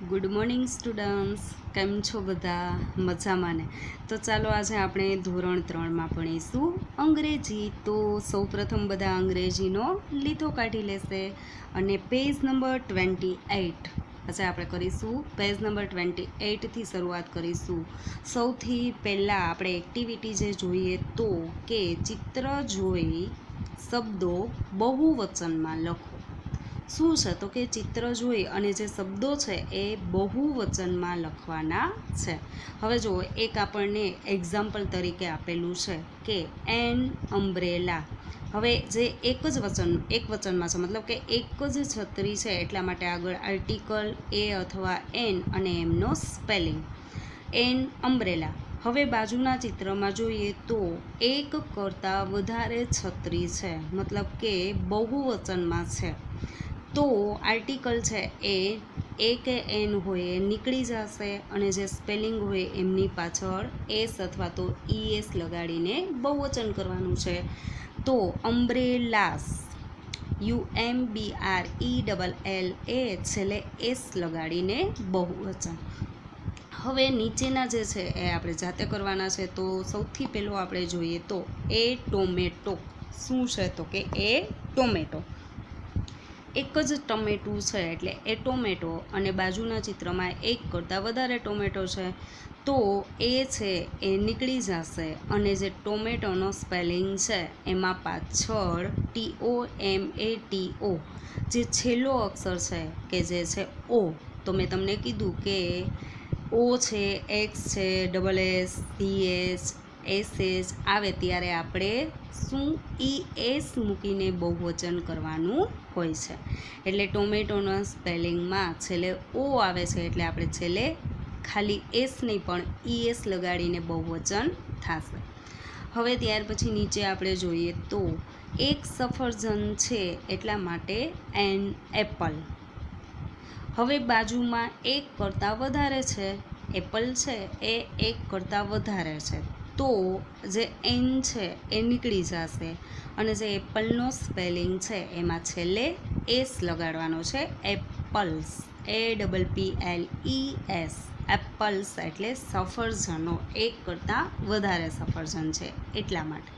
Good morning students, કેમ છો બધા? મજામાં ને? તો ચાલો આજે આપણે ધોરણ 3માં ભણીશું અંગ્રેજી. તો સૌપ્રથમ બધા અંગ્રેજીનો લીધો કાઢી લેશે અને પેજ નંબર 28 આજે આપણે કરીશું. પેજ નંબર 28થી શરૂઆત કરીશું. સૌથી પહેલાં આપણે એક્ટિવિટી જે જોઈએ તો કે ચિત્ર જોઈ શબ્દો બહુવચનમાં લખો. શું છે તો કે ચિત્ર જોઈ અને જે શબ્દો છે એ બહુવચનમાં લખવાના છે. હવે જુઓ, એક આપણને એક્ઝામ્પલ તરીકે આપેલું છે કે એન અમ્બ્રેલા. હવે જે એક વચનમાં છે, મતલબ કે એક જ છત્રી છે, એટલા માટે આગળ આર્ટિકલ એ અથવા એન અને એમનો સ્પેલિંગ એન અમ્બ્રેલા. હવે બાજુના ચિત્રમાં જોઈએ તો એક કરતાં વધારે છત્રી છે, મતલબ કે બહુવચનમાં છે. તો આર્ટિકલ છે એ કે એન હોય એ નીકળી જશે અને જે સ્પેલિંગ હોય એમની પાછળ એસ અથવા તો ઈએસ લગાડીને બહુવચન કરવાનું છે. તો અમ્બ્રેલાસ, UMBRELLA છેલ્લે એસ લગાડીને બહુવચન. હવે નીચેના જે છે એ આપણે જાતે કરવાના છે. તો સૌથી પહેલું આપણે જોઈએ તો એ ટોમેટો. શું છે તો કે એ ટોમેટો. એક જ ટમેટું છે એટલે એ ટોમેટો અને બાજુના ચિત્રમાં એક કરતાં વધારે ટોમેટો છે. તો એ છે એ નીકળી જશે અને જે ટોમેટોનો સ્પેલિંગ છે એમાં પાછળ TOMATO જે છેલ્લો અક્ષર છે કે જે છે ઓ. તો મેં તમને કીધું કે ઓ છે, એક્સ છે, SS, CS, SS આવે ત્યારે આપણે શું ES મૂકીને બહુવચન કરવાનું હોય છે. એટલે ટોમેટોના સ્પેલિંગમાં છેલ્લે ઓ આવે છે એટલે આપણે છેલ્લે ખાલી એસ નહીં પણ ES લગાડીને બહુવચન થશે. હવે ત્યાર પછી નીચે આપણે જોઈએ તો એક સફરજન છે એટલા માટે એન એપલ. હવે બાજુમાં એક કરતાં વધારે છે, એપલ છે એ એક કરતાં વધારે છે. તો જે એન છે એ નીકળી જશે અને જે એપલનો સ્પેલિંગ છે એમાં છેલ્લે એસ લગાડવાનો છે. એપલ્સ, APPLES, એપલ્સ એટલે સફરજનો, એક કરતાં વધારે સફરજન છે એટલા માટે.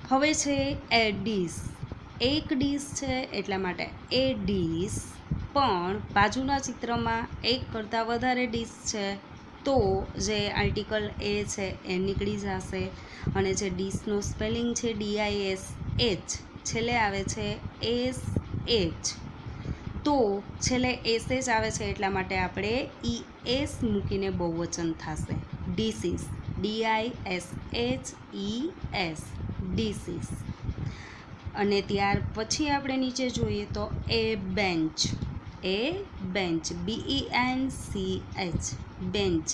હવે છે એ ડીશ. એક ડીશ છે એટલા માટે એ ડીશ, પણ બાજુના ચિત્રમાં એક કરતાં વધારે ડીશ છે. તો જે આર્ટિકલ એ છે એ નીકળી જશે અને જે ડીશનો સ્પેલિંગ છે DISH છેલ્લે આવે છે SH. તો છેલ્લે SH આવે છે એટલા માટે આપણે ES મૂકીને બહુવચન થશે. ડીસીસ, DISHES, ડીસીસ. અને ત્યાર પછી આપણે નીચે જોઈએ તો એ બેન્ચ. એ બેન્ચ, BENCH, બેન્ચ.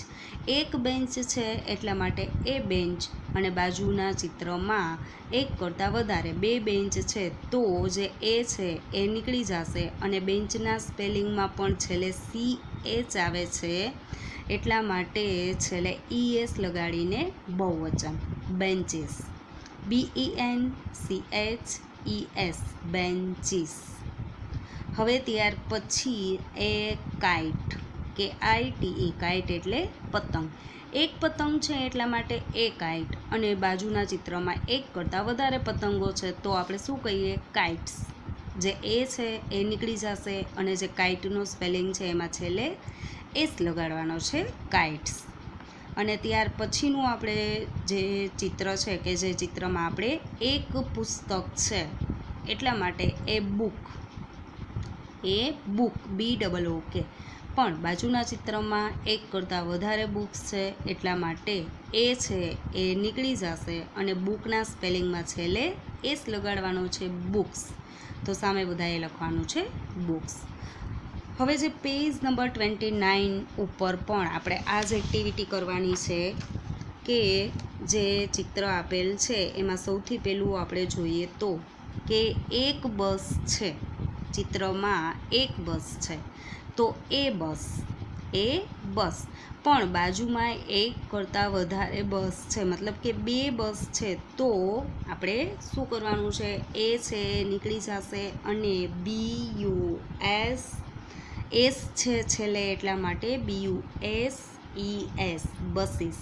એક બેન્ચ છે એટલા માટે એ બેન્ચ અને બાજુના ચિત્રમાં એક કરતાં વધારે બે બેન્ચ છે. તો જે એ છે એ નીકળી જશે અને બેન્ચના સ્પેલિંગમાં પણ છેલ્લે CH આવે છે એટલા માટે છેલ્લે ES લગાડીને બહુવચન. Benches, BENCHES, benches. હવે ત્યાર પછી એ કાઇટ, KITE, કાઇટ એટલે પતંગ. એક પતંગ છે એટલા માટે એ કાઇટ અને બાજુના ચિત્રમાં એક કરતાં વધારે પતંગો છે. તો આપણે શું કહીએ? કાઇટ્સ. જે એ છે એ નીકળી જશે અને જે કાઇટનો સ્પેલિંગ છે એમાં છેલ્લે એસ લગાડવાનો છે. કાઇટ્સ. અને ત્યાર પછીનું આપણે જે ચિત્ર છે કે જે ચિત્રમાં આપણે એક પુસ્તક છે એટલા માટે એ બુક. એ બુક, BOOK. પણ બાજુના ચિત્રમાં એક કરતાં વધારે બુક્સ છે એટલા માટે એ છે એ નીકળી જશે અને બુકના સ્પેલિંગમાં છેલ્લે એસ લગાડવાનો છે. બુક્સ. તો સામે બધાએ લખવાનું છે બુક્સ. હવે જે પેજ નંબર 29 ઉપર પણ આપણે આ જ એક્ટિવિટી કરવાની છે કે જે ચિત્ર આપેલ છે એમાં સૌથી પહેલું આપણે જોઈએ તો કે એક બસ છે. ચિત્રમાં એક બસ છે તો એ બસ, એ બસ. પણ બાજુમાં એક કરતાં વધારે બસ છે, મતલબ કે બે બસ છે. તો આપણે શું કરવાનું છે? એ છે નીકળી જશે અને BUS એસ છે છેલ્લે એટલા માટે BUSES બસીસ.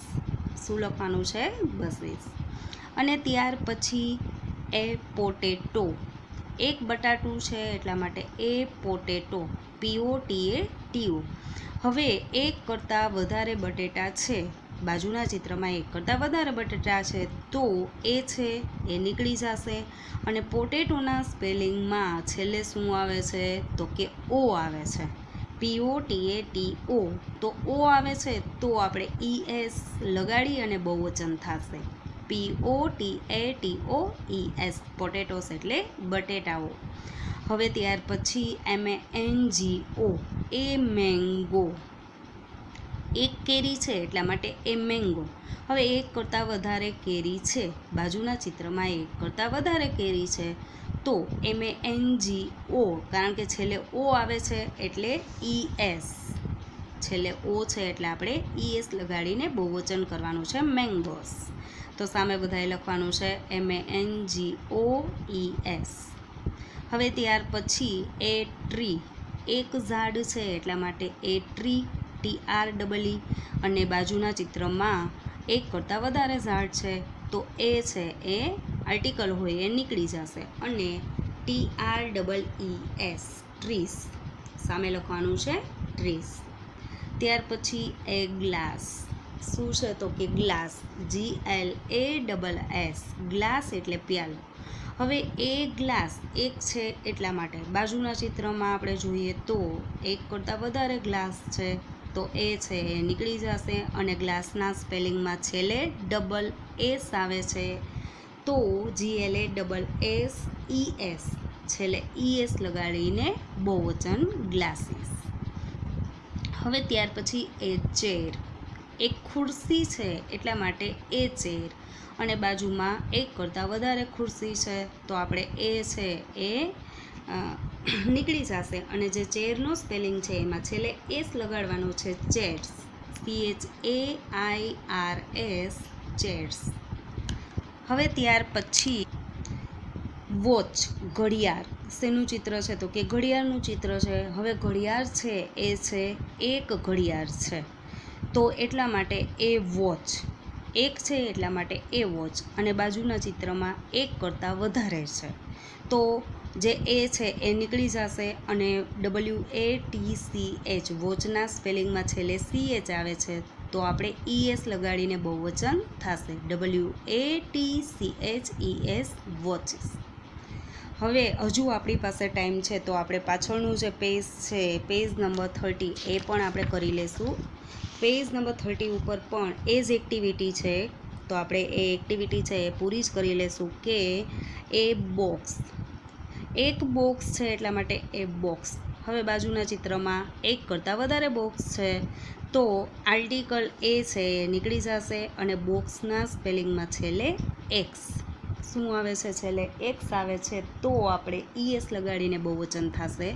શું લખવાનું છે? બસીસ. અને ત્યાર પછી એ પોટેટો, એક બટાટું છે એટલા માટે એ પોટેટો, POTATO. હવે એક કરતાં વધારે બટેટા છે, બાજુના ચિત્રમાં એક કરતાં વધારે બટેટા છે, તો એ છે એ નીકળી જશે. અને પોટેટોના સ્પેલિંગમાં છેલ્લે શું આવે છે? તો કે ઓ આવે છે, POTATO. તો ઓ આવે છે તો આપણે ES લગાડી અને બહુવચન થશે, POTATOES, પોટેટોસ એટલે બટેટાઓ. હવે ત્યાર પછી MANGO, એ મેંગો, એક કેરી છે એટલા માટે એ મેંગો. હવે એક કરતાં વધારે કેરી છે, બાજુના ચિત્રમાં એક કરતાં વધારે કેરી છે, તો MANGO, કારણ કે છેલ્લે ઓ આવે છે એટલે ES, છેલ્લે ઓ છે એટલે આપણે ES લગાડીને બહુવચન કરવાનું છે, મેંગોસ. તો સામે બધાએ લખવાનું છે MANGOES. હવે ત્યાર પછી એ ટ્રી, એક ઝાડ છે એટલા માટે એ ટ્રી, TREE. અને બાજુના ચિત્રમાં એક કરતાં વધારે ઝાડ છે તો એ છે એ આર્ટિકલ હોય એ નીકળી જશે અને TREES, ટ્રીસ. સામે લખવાનું છે ટ્રીસ. ત્યાર પછી એ ગ્લાસ, શું છે? તો કે ગ્લાસ, GLASS, ગ્લાસ એટલે પ્યાલો. હવે એ ગ્લાસ એક છે એટલા માટે બાજુના ચિત્રમાં આપણે જોઈએ તો એક કરતાં વધારે ગ્લાસ છે, તો એ છે એ નીકળી જશે. અને ગ્લાસના સ્પેલિંગમાં છેલ્લે ડબલ એસ આવે છે, તો GLASSES, છેલ્લે ES લગાડીને બહુવચન ગ્લાસીસ. હવે ત્યાર પછી એ ચેર, એક ખુરશી છે એટલા માટે એ ચેર. અને બાજુમાં એક કરતાં વધારે ખુરશી છે તો આપણે એ છે એ નીકળી જશે. અને જે ચેરનો સ્પેલિંગ છે એમાં છેલ્લે એસ લગાડવાનો છે, ચેર્સ, CHAIRS, ચેર્સ. હવે ત્યાર પછી વોચ, ઘડિયાળ, શેનું ચિત્ર છે? તો કે ઘડિયાળનું ચિત્ર છે. હવે ઘડિયાળ છે એ છે એક ઘડિયાળ છે, તો એટલા માટે એ વોચ, એક છે એટલા માટે એ વોચ. અને બાજુના ચિત્રમાં એક કરતાં વધારે છે, તો જે એ છે એ નીકળી જશે. અને WATCH, વોચના સ્પેલિંગમાં છેલ્લે CH આવે છે, તો આપણે ES લગાડીને બહુવચન થશે, WATCHES, વોચિસ. હવે હજુ આપણી પાસે ટાઈમ છે તો આપણે પાછળનું જે પેજ છે, પેજ નંબર 30, એ પણ આપણે કરી લઈશું. પેજ નંબર 30 ઉપર પણ એ જ એક્ટિવિટી છે, તો આપણે એ એક્ટિવિટી છે એ પૂરી જ કરી લઈશું. કે એ બોક્સ, એક બોક્સ છે એટલા માટે એ બોક્સ. હવે બાજુના ચિત્રમાં એક કરતાં વધારે બોક્સ છે, તો આર્ટિકલ એ છે એ નીકળી જશે. અને બોક્સના સ્પેલિંગમાં છેલ્લે એક્સ, શું આવે છે? છેલ્લે એક્સ આવે છે, તો આપણે ES લગાડીને બહુવચન થશે,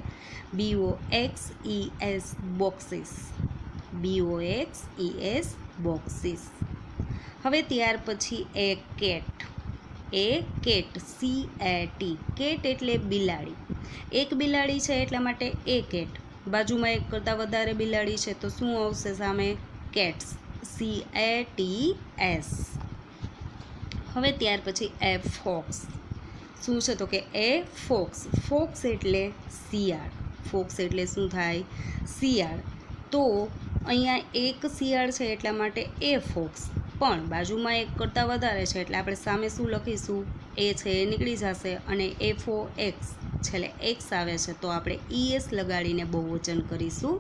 BOXES, બોક્સીસ, BOXES, બોક્સીસ. હવે ત્યાર પછી એ કેટ, એ કેટ, CAT, કેટ એટલે બિલાડી. એક બિલાડી છે એટલા માટે એ કેટ. બાજુમાં એક કરતાં વધારે બિલાડી છે તો શું આવશે સામે? Cats, CATS. હવે ત્યાર પછી એ ફોક્સ, શું છે? તો કે એ ફોક્સ, ફોક્સ એટલે શિયાળ, ફોક્સ એટલે શું થાય? શિયાળ. તો અહીંયા એક શિયાળ છે એટલા માટે એ ફોક્સ, પણ બાજુમાં એક કરતાં વધારે છે એટલે આપણે સામે શું લખીશું? એ છે એ નીકળી જશે. અને FOX, છેલ્લે એક્સ આવે છે, તો આપણે ES લગાડીને બહુવચન કરીશું,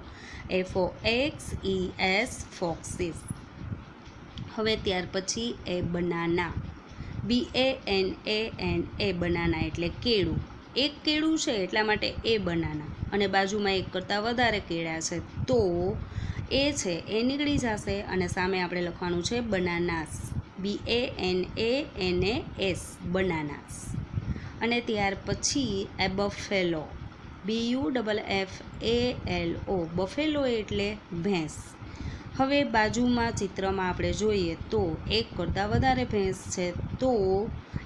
FOXES, ફોક્સીસ. હવે ત્યાર પછી એ બનાના, BANANA, બનાના એટલે કેળું. એક કેળું છે એટલા માટે એ બનાના. અને બાજુમાં એક કરતાં વધારે કેળા છે, તો એ છે એ નીકળી જશે. અને સામે આપણે લખવાનું છે બનાનાસ, BANANAS, બનાનાસ. અને ત્યાર પછી એ બફેલો, BUFFALO, બફેલો એટલે ભેંસ. હવે બાજુમાં ચિત્રમાં આપણે જોઈએ તો એક કરતાં વધારે ભેંસ છે, તો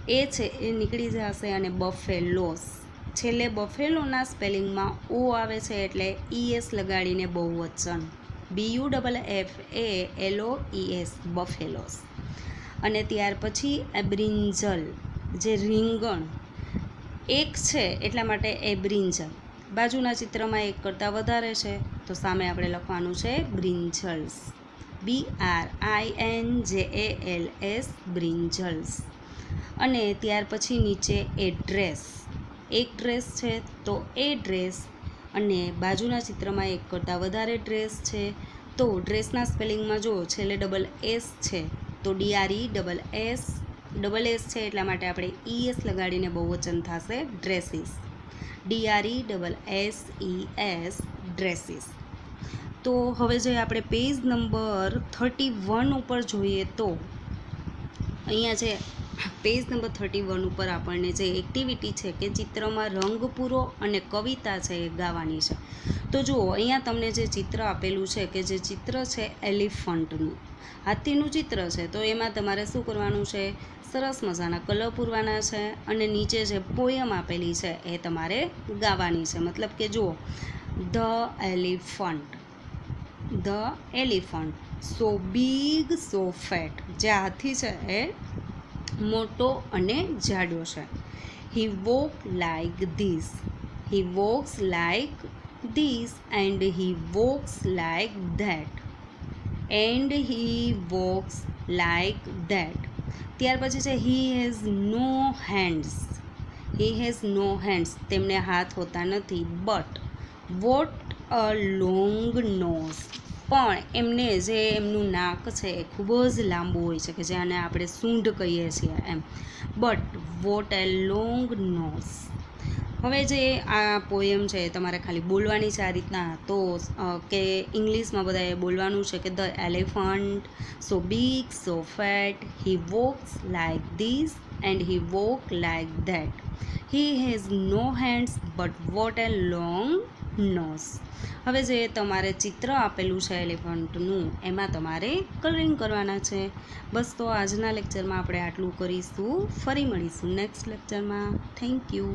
એ છે એ નીકળી જશે અને બફેલોસ, છેલ્લે બફેલોના સ્પેલિંગમાં ઓ આવે છે એટલે ES લગાડીને બહુવચન, BUFFALOES બફેલોસ. અને ત્યાર પછી એબ્રિન્જલ, જે રીંગણ એક છે એટલા માટે એબ્રિન્જલ. બાજુના ચિત્રમાં એક કરતાં વધારે છે તો સામે આપણે લખવાનું છે બ્રિન્જલ્સ, BRINJALS બ્રિન્જલ્સ. અને ત્યાર પછી નીચે એડ્રેસ, એક ડ્રેસ છે તો એ ડ્રેસ, અને બાજુના ચિત્રમાં એક કરતાં વધારે ડ્રેસ છે તો ડ્રેસના સ્પેલિંગમાં જો છેલ્લે ડબલ એસ છે તો DRESS છે એટલા માટે આપણે ES લગાડીને બહુવચન થશે ડ્રેસીસ, DRESSES ડ્રેસીસ. તો હવે જે આપણે પેજ નંબર 31 ઉપર જોઈએ તો અહીંયા જે પેજ નંબર 31 ઉપર આપણને જે એક્ટિવિટી છે કે ચિત્રમાં રંગ પૂરો અને કવિતા છે એ ગાવાની છે. તો જુઓ અહીંયા તમને જે ચિત્ર આપેલું છે કે જે ચિત્ર છે એલિફન્ટનું, હાથીનું ચિત્ર છે, તો એમાં તમારે શું કરવાનું છે, સરસ મજાના કલર પૂરવાના છે અને નીચે જે પોયમ આપેલી છે એ તમારે ગાવાની છે. મતલબ કે જુઓ, the elephant so big so fat, જે હાથી છે એ મોટો અને જાડો છે. He walk like this, he walks like this and he walks like that, and he walks like that. ત્યાર પછી છે હી હેઝ નો હેન્ડ્સ, તેમને હાથ હોતા નથી. But what a long nose, પણ એમને જે એમનું નાક છે એ ખૂબ જ લાંબુ હોય છે કે જેને આપણે સૂંઢ કહીએ છીએ એમ. But what a long nose. હવે જે આ પોયમ છે તમારે ખાલી બોલવાની છે આ રીતના, તો કે ઇંગ્લિશમાં બધાએ બોલવાનું છે કે the elephant so big so fat, he walks like this and he walk like that, he has no hands but what a long nose. હવે જે તમારે ચિત્ર આપેલું છે એલિફન્ટનું એમાં તમારે કલરિંગ કરવાના છે. બસ તો આજના લેક્ચરમાં આપણે આટલું કરીશું, ફરી મળીશું નેક્સ્ટ લેક્ચરમાં. Thank you.